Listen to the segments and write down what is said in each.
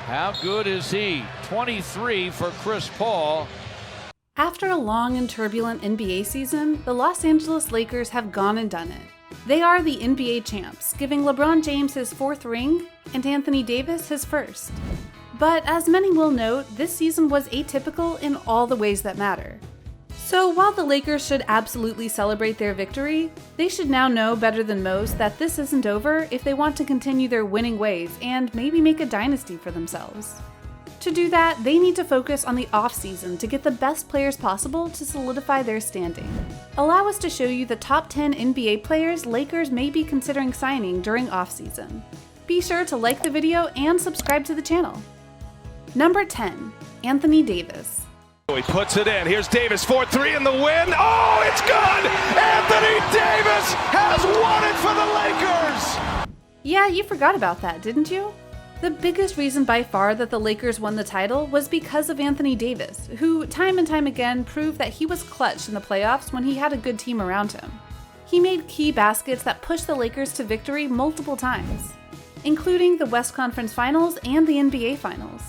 How good is he? 23 for Chris Paul. After a long and turbulent NBA season, the Los Angeles Lakers have gone and done it. They are the NBA champs, giving LeBron James his 4th ring and Anthony Davis his 1st. But as many will note, this season was atypical in all the ways that matter. So while the Lakers should absolutely celebrate their victory, they should now know better than most that this isn't over if they want to continue their winning ways and maybe make a dynasty for themselves. To do that, they need to focus on the offseason to get the best players possible to solidify their standing. Allow us to show you the top 10 NBA players Lakers may be considering signing during offseason. Be sure to like the video and subscribe to the channel. Number 10, Anthony Davis. He puts it in. Here's Davis, 4-3 in the win. Oh, it's good! Anthony Davis has won it for the Lakers! Yeah, you forgot about that, didn't you? The biggest reason by far that the Lakers won the title was because of Anthony Davis, who time and time again proved that he was clutch in the playoffs when he had a good team around him. He made key baskets that pushed the Lakers to victory multiple times, including the West Conference Finals and the NBA Finals.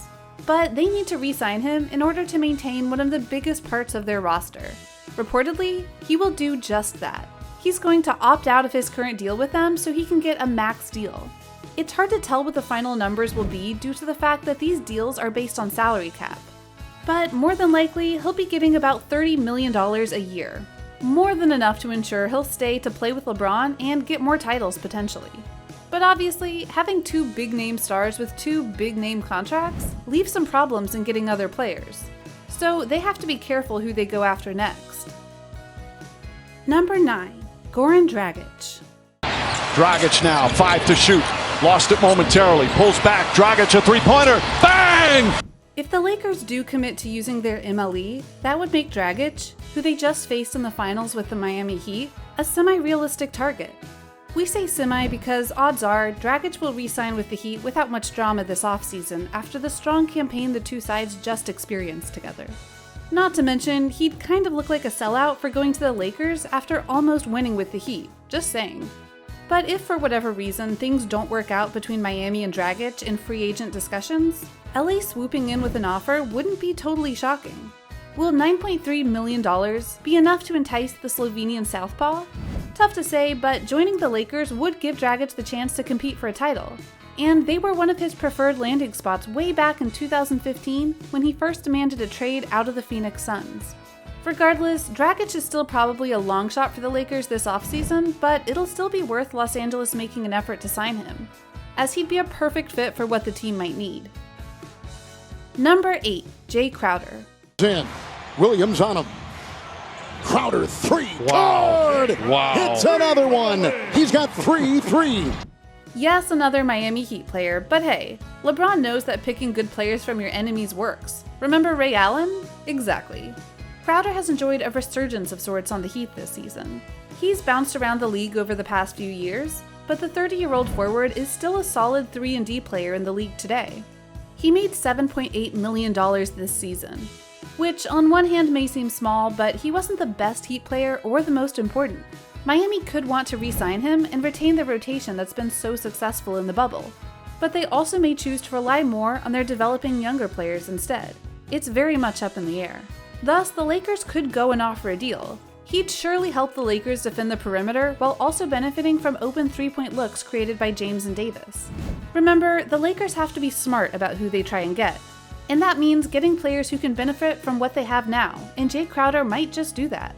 But they need to re-sign him in order to maintain one of the biggest parts of their roster. Reportedly, he will do just that. He's going to opt out of his current deal with them so he can get a max deal. It's hard to tell what the final numbers will be due to the fact that these deals are based on salary cap. But more than likely, he'll be getting about $30 million a year. More than enough to ensure he'll stay to play with LeBron and get more titles potentially. But obviously, having 2 big-name stars with 2 big-name contracts leaves some problems in getting other players. So they have to be careful who they go after next. Number 9, Goran Dragic. Dragic now, 5 to shoot. Lost it momentarily, pulls back, Dragic a 3-pointer, bang! If the Lakers do commit to using their MLE, that would make Dragic, who they just faced in the finals with the Miami Heat, a semi-realistic target. We say semi because odds are Dragic will re-sign with the Heat without much drama this offseason after the strong campaign the two sides just experienced together. Not to mention, he'd kind of look like a sellout for going to the Lakers after almost winning with the Heat, just saying. But if for whatever reason things don't work out between Miami and Dragic in free agent discussions, LA swooping in with an offer wouldn't be totally shocking. Will $9.3 million be enough to entice the Slovenian southpaw? Tough to say, but joining the Lakers would give Dragic the chance to compete for a title. And they were one of his preferred landing spots way back in 2015 when he first demanded a trade out of the Phoenix Suns. Regardless, Dragic is still probably a long shot for the Lakers this offseason, but it'll still be worth Los Angeles making an effort to sign him, as he'd be a perfect fit for what the team might need. Number 8, Jay Crowder. In. Williams on him. Crowder 3. Wow. Card. Wow. Hits another one. He's got 3. Yes, another Miami Heat player, but hey, LeBron knows that picking good players from your enemies works. Remember Ray Allen? Exactly. Crowder has enjoyed a resurgence of sorts on the Heat this season. He's bounced around the league over the past few years, but the 30-year-old forward is still a solid 3-and-D player in the league today. He made $7.8 million this season, which on one hand may seem small, but he wasn't the best Heat player or the most important. Miami could want to re-sign him and retain the rotation that's been so successful in the bubble, but they also may choose to rely more on their developing younger players instead. It's very much up in the air. Thus, the Lakers could go and offer a deal. He'd surely help the Lakers defend the perimeter while also benefiting from open 3-point looks created by James and Davis. Remember, the Lakers have to be smart about who they try and get, and that means getting players who can benefit from what they have now, and Jay Crowder might just do that.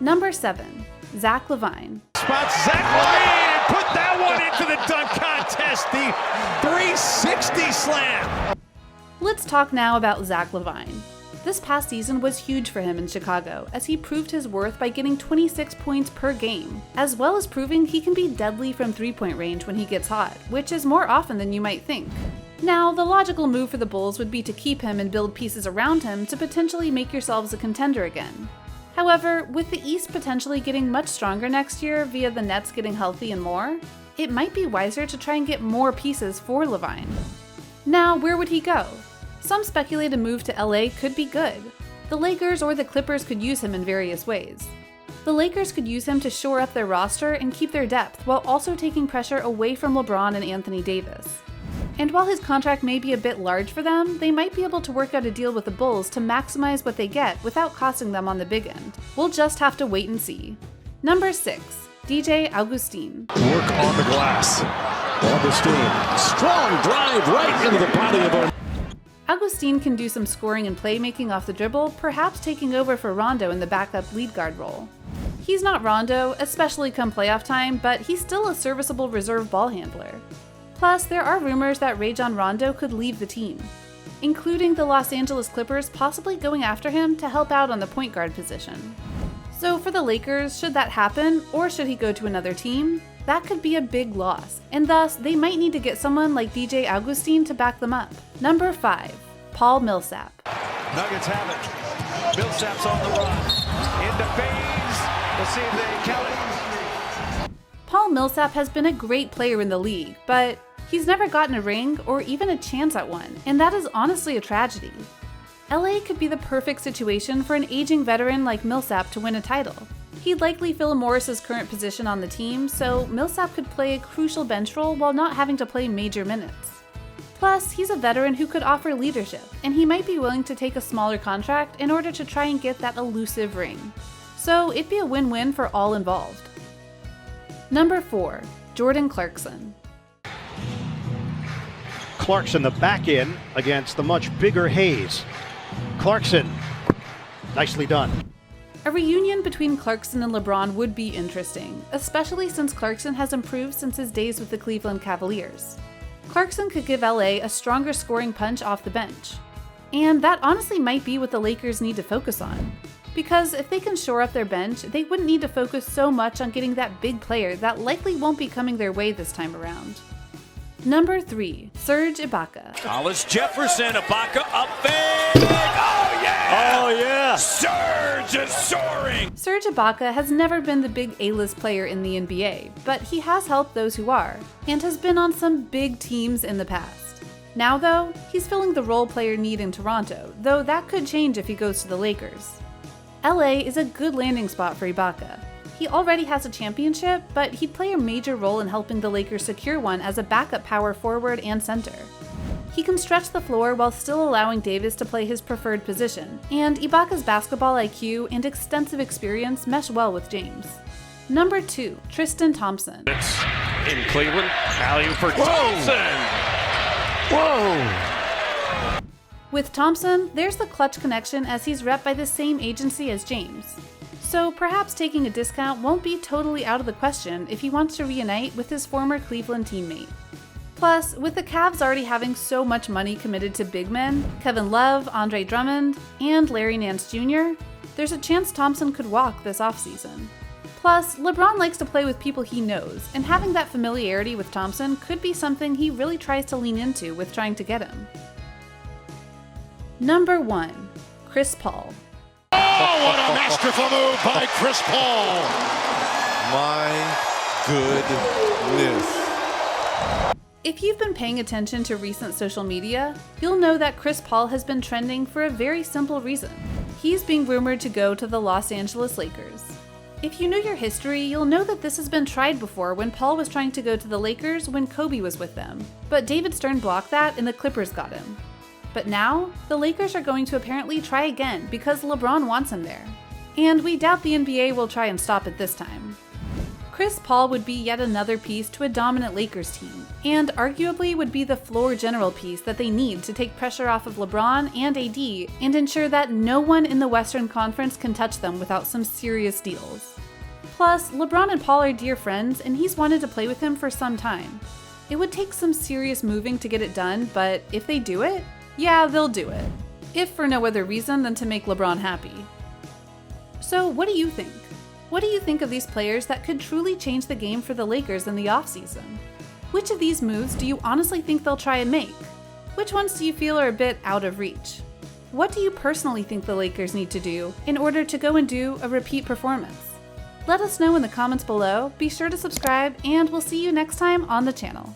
Number 7, Zach LaVine. Spots Zach LaVine and put that one into the dunk contest, the 360 slam. Let's talk now about Zach LaVine. This past season was huge for him in Chicago, as he proved his worth by getting 26 points per game, as well as proving he can be deadly from 3-point range when he gets hot, which is more often than you might think. Now, the logical move for the Bulls would be to keep him and build pieces around him to potentially make yourselves a contender again. However, with the East potentially getting much stronger next year via the Nets getting healthy and more, it might be wiser to try and get more pieces for LaVine. Now, where would he go? Some speculate a move to LA could be good. The Lakers or the Clippers could use him in various ways. The Lakers could use him to shore up their roster and keep their depth while also taking pressure away from LeBron and Anthony Davis. And while his contract may be a bit large for them, they might be able to work out a deal with the Bulls to maximize what they get without costing them on the big end. We'll just have to wait and see. Number 6. DJ Augustin. Work on the glass. Augustin, strong drive right into the body of him. Augustin can do some scoring and playmaking off the dribble, perhaps taking over for Rondo in the backup lead guard role. He's not Rondo, especially come playoff time, but he's still a serviceable reserve ball handler. Plus, there are rumors that Rajon Rondo could leave the team, including the Los Angeles Clippers possibly going after him to help out on the point guard position. So for the Lakers, should that happen, or should he go to another team? That could be a big loss, and thus they might need to get someone like DJ Augustin to back them up. Number 5. Paul Millsap. Nuggets have it. Millsap's on the run. Into phase. We'll see if they count it. Paul Millsap has been a great player in the league, but he's never gotten a ring or even a chance at one, and that is honestly a tragedy. LA could be the perfect situation for an aging veteran like Millsap to win a title. He'd likely fill Morris's current position on the team, so Millsap could play a crucial bench role while not having to play major minutes. Plus, he's a veteran who could offer leadership, and he might be willing to take a smaller contract in order to try and get that elusive ring. So it'd be a win-win for all involved. Number 4. Jordan Clarkson. Clarkson the back in against the much bigger Hayes. Clarkson, nicely done. A reunion between Clarkson and LeBron would be interesting, especially since Clarkson has improved since his days with the Cleveland Cavaliers. Clarkson could give LA a stronger scoring punch off the bench. And that honestly might be what the Lakers need to focus on. Because if they can shore up their bench, they wouldn't need to focus so much on getting that big player that likely won't be coming their way this time around. Number 3. Serge Ibaka. Hollis Jefferson, Ibaka up there. Oh yeah! Oh, yeah. Surge is soaring. Serge Ibaka has never been the big A-list player in the NBA, but he has helped those who are, and has been on some big teams in the past. Now though, he's filling the role player need in Toronto, though that could change if he goes to the Lakers. LA is a good landing spot for Ibaka. He already has a championship, but he'd play a major role in helping the Lakers secure one as a backup power forward and center. He can stretch the floor while still allowing Davis to play his preferred position, and Ibaka's basketball IQ and extensive experience mesh well with James. Number 2. Tristan Thompson. It's in Cleveland. Alley-oop for Thompson. Whoa! With Thompson, there's the clutch connection as he's rep by the same agency as James. So perhaps taking a discount won't be totally out of the question if he wants to reunite with his former Cleveland teammate. Plus, with the Cavs already having so much money committed to big men, Kevin Love, Andre Drummond, and Larry Nance Jr., there's a chance Thompson could walk this offseason. Plus, LeBron likes to play with people he knows, and having that familiarity with Thompson could be something he really tries to lean into with trying to get him. Number 1. Chris Paul. Oh, what a masterful move by Chris Paul. My goodness. If you've been paying attention to recent social media, you'll know that Chris Paul has been trending for a very simple reason. He's being rumored to go to the Los Angeles Lakers. If you know your history, you'll know that this has been tried before when Paul was trying to go to the Lakers when Kobe was with them. But David Stern blocked that and the Clippers got him. But now, the Lakers are going to apparently try again because LeBron wants him there. And we doubt the NBA will try and stop it this time. Chris Paul would be yet another piece to a dominant Lakers team, and arguably would be the floor general piece that they need to take pressure off of LeBron and AD and ensure that no one in the Western Conference can touch them without some serious deals. Plus, LeBron and Paul are dear friends, and he's wanted to play with him for some time. It would take some serious moving to get it done, but if they do it, yeah, they'll do it. If for no other reason than to make LeBron happy. So what do you think? What do you think of these players that could truly change the game for the Lakers in the offseason? Which of these moves do you honestly think they'll try and make? Which ones do you feel are a bit out of reach? What do you personally think the Lakers need to do in order to go and do a repeat performance? Let us know in the comments below, be sure to subscribe, and we'll see you next time on the channel.